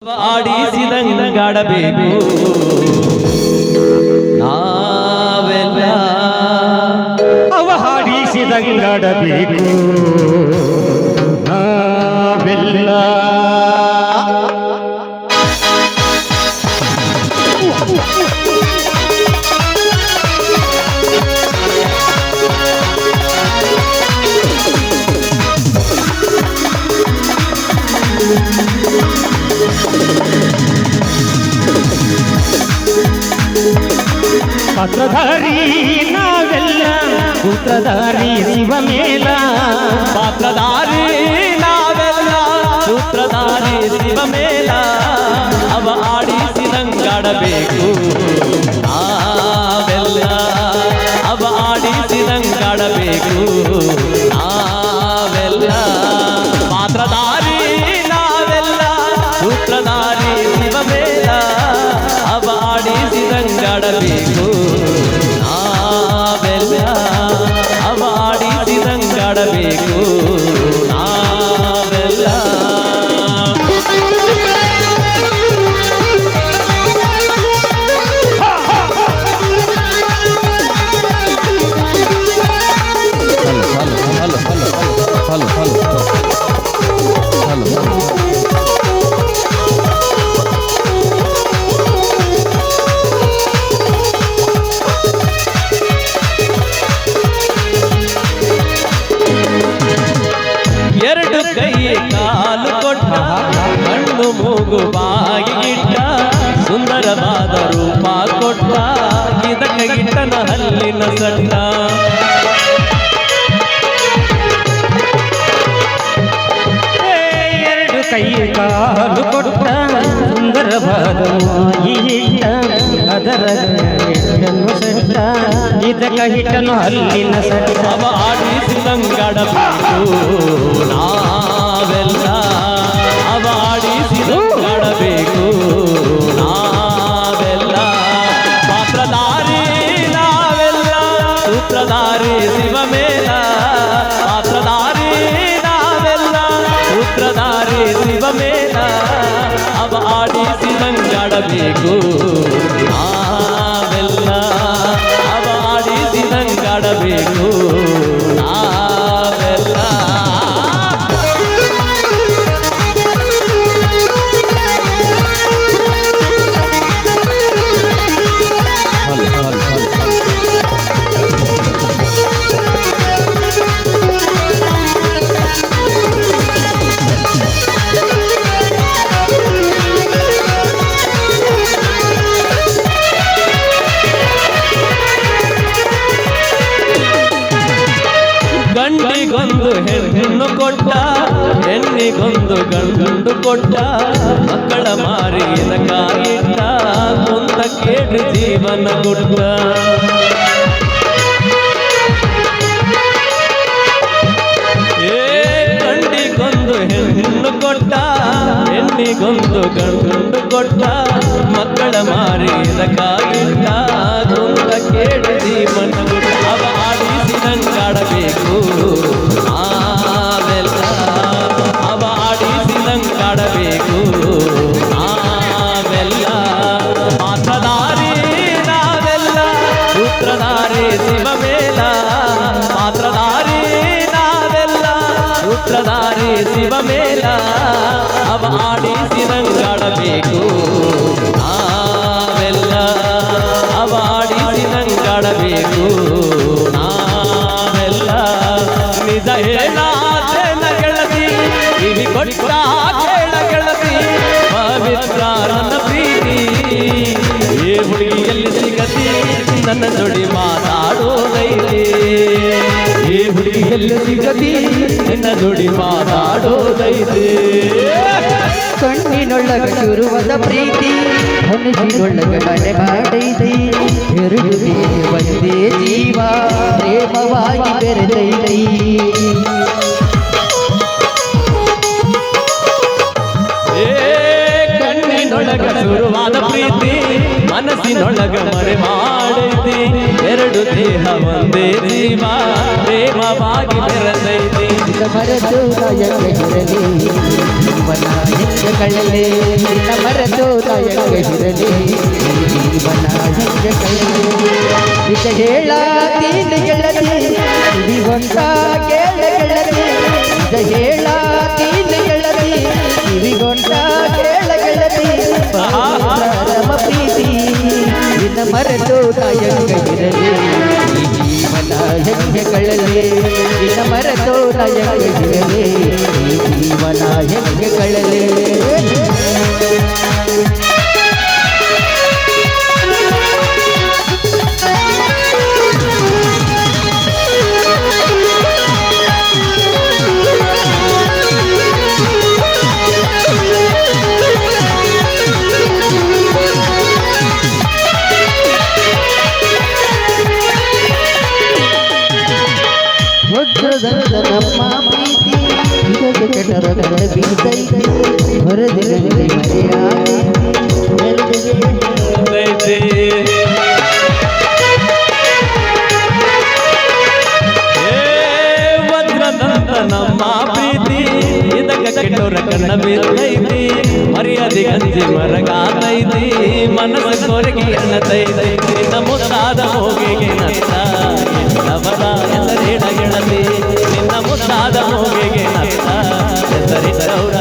ಆಡಿಸಿದಂಗಾಡಬೇಕು ನಾವೆಲ್ಲ ಅವ ಹಾಡಿಸಿದಂಗಾಡಬೇಕು ನಾವೆಲ್ಲ ಪಾತ್ರಧಾರಿ ನಾವೆಲ್ಲ ಸೂತ್ರಧಾರಿ ಶಿವಮೇಲ ಪಾತ್ರಧಾರಿ ನಾವೆಲ್ಲ ಸೂತ್ರಧಾರಿ ಶಿವಮೇಲ ಅವ ಆಡಿಸಿದಂಗಾಡಬೇಕು ನಾವೆಲ್ಲ ಅವ ಆಡಿಸಿದಂಗಾಡಬೇಕು ನಾವೆಲ್ಲ ಪಾತ್ರಧಾರಿ ನಾವೆಲ್ಲ ಸೂತ್ರಧಾರಿ ಶಿವಮೇಲ ಅವ ಆಡಿಸಿದಂಗಾಡಬೇಕು ನಾವೆಲ್ಲ ಅವ ಆಡಿಸಿದಂಗಾಡಬೇಕು ನಾವೆಲ್ಲ ಎರಡು ಕೈ ಕಾಲು ಕೊಟ್ಟ ಕಣ್ಣು ಮೂಗು ಬಾಗಿಗಿಟ್ಟ ಸುಂದರವಾದ ರೂಪ ಕೊಟ್ಟ ಇದಕ್ಕೆ ಗಿಟ್ಟನ ಹಲ್ಲಿನ ಸಟ್ಟ ಎರಡು ಕೈ ಕಾಲು ಕೊಟ್ಟ ಸುಂದರವಾದ ಈಟ ಅದರ ಹಿಟ್ಟನ್ನು ಸಟ್ಟ ಇದಕ್ಕ ಹಿಟ್ಟನು ಹಲ್ಲಿನ ಸಟ್ಟ ಅವ ಆಡಿಸಿದಂಗಾಡಬೇಕು ನಾವೆಲ್ಲ ಅವ ಆಡಿಸಿದಂಗಾಡಬೇಕು ನಾವೆಲ್ಲ ಪಾತ್ರಧಾರಿ ನಾವೆಲ್ಲ ಸೂತ್ರಧಾರಿ ಶಿವಮೇಲ ಪಾತ್ರಧಾರಿ ನಾವೆಲ್ಲ ಸೂತ್ರಧಾರಿ ಶಿವಮೇಲ ಅವ ಆಡಿಸಿದಂಗಾಡಬೇಕು ನಾವೆಲ್ಲ ಅವ ಆಡಿಸಿದಂಗಾಡಬೇಕು ನಾವೆಲ್ಲ ಗಂಡಿಗೊಂದು ಹೆಣ್ಣು ಕೊಟ್ಟ ಹೆಣ್ಣಿಗೊಂದು ಗಂಡು ಕೊಟ್ಟ ಮಕ್ಕಳ ಮಾರಿನ ಕಾಯಿಟ್ಟ ಕುಂತ ಕೇಳು ಜೀವನ ಕೊಟ್ಟ ಗಂಡಿಗೊಂದು ಹೆಣ್ಣು ಕೊಟ್ಟ ಹೆಣ್ಣಿಗೊಂದು ಗಂಡು ಕೊಟ್ಟ ಮಕ್ಕಳ ಮಾರಿನ ಕಾಯಿಟ್ಟ ಕುಂತ ಕೇಳು ಜೀವನ ಕೊಟ್ಟ ಅವ ಆಡಿಸಿದಂಗಾಡಬೇಕು ನಾವೆಲ್ಲ ಅವ ಆಡಿಸಿದಂಗಾಡಬೇಕು ನಾವೆಲ್ಲ ಪಾತ್ರಧಾರಿ ನಾವೆಲ್ಲ ಸೂತ್ರಧಾರಿ ಶಿವಮೇಲ ಪಾತ್ರಧಾರಿ ನಾವೆಲ್ಲ ಸೂತ್ರಧಾರಿ ಶಿವಮೇಲ ಅವ ಆಡಿಸಿದಂಗಾಡಬೇಕು ನಾವೆಲ್ಲ ಅವ ಆಡಿಸಿದಂಗಾಡಬೇಕು ನಾವೆಲ್ಲ ನಿಜ ಹೇಳಾದೇನ ಗೆಳತಿ ಕಿವಿ ಕೊಟ್ಟ ಕೇಳ ಗೆಳತಿ ಪವಿತ್ರ ನನ್ನ ಪ್ರೀತಿ ಏ ಹುಡುಗಿಯಲ್ಲಿ ಸಿಗತಿ ನನ್ನ ಜೋಡಿ ಮಾತಾಡೋದೈತೆ ಏ ಹುಡುಗಿಯಲ್ಲಿ ಸಿಗತಿ ನಿನ್ನ ಜೋಡಿ ಮಾತಾಡೋದೈತೆ ಕಣ್ಣಿನೊಳಗ ಶುರುವಾದ ಪ್ರೀತಿ ಮನಸ್ಸಿನೊಳಗ ಮನೆ ಮಾಡೈತಿ ಎರಡು ಒಂದೇ ಜೀವ ಪ್ರೇಮವಾಗಿ ಬೆರೆದೈತಿ ಕಣ್ಣಿನೊಳಗ ಶುರುವಾದ ಪ್ರೀತಿ ಮನಸ್ಸಿನೊಳಗ ಮರೆ ಮಾಡೈತಿ ಎರಡು ದೇಹ ಒಂದೇ ಜೀವ ಪ್ರೇಮವಾಗಿ ಬೆರೆತೈತಿ ಮರೆತು ನಾಯಕರಲಿ ಜೀವನ ಹೆಂಗೆ ಕಳಲೆ ನಿನ್ನ ಮರೆತು ನಾಯಕರಲಿ ಜೀವನ ಹೆಂಗೆ ಕಳಲೆ ಇದ ಹೇಳಾತೀನಿ ಗೆಳತಿ ಕಿವಿಗೊಂಡ ಕೇಳ ಗೆಳತಿ ಇದ ಹೇಳಾತೀನಿ ಗೆಳತಿ ಕಿವಿಗೊಂಡ ಕೇಳ ಗೆಳತಿ ಪರಮ ಪ್ರೀತಿ ನಿನ್ನ ಮರೆತು ನಾಯಕರಲಿ ಜೀವನ ಹೆಂಗೆ ಕಳಲೆ ನಿನ್ನ ಮರೆತು ನಾಯಕರಲಿ ಜೀವನ ಹೆಂಗೆ ಕಳಲೆ ವಜ್ರದಂತ ನಮ್ಮ ಪ್ರೀತಿ ಇದಕ್ಕೆ ಕೆಟರಗಳ ಬೀಸೈತಿ ಹೊರದಿರಲಿ ಮರೆಯಾಗಿ ವಜ್ರದಂತ ನಮ್ಮ ಪ್ರೀತಿ ಇದಕ್ಕೆ ಕೆಟ್ಟೋರ ಕಣ್ಣ ಬೀರ್ತೈತಿ ಮರ್ಯಾದೆ ಗಂಜಿ ಮರಗಾತೈತಿ ಮನಸ್ಸು ಕೊರಗಿ ಎಣ್ಣತೈತಿ ನಿನ್ನ ಮುದ್ದಾದ ಹೋಗಿಗೆ ನತ್ತ ಅವರ ಹೆಸರಿಡ ಗೆಳತಿ ನಿನ್ನ ಮುದ್ದಾದ ಹೋಗಿಗೆ ನತ್ತ ಹೆಸರಿಟ್ಟವ್ರ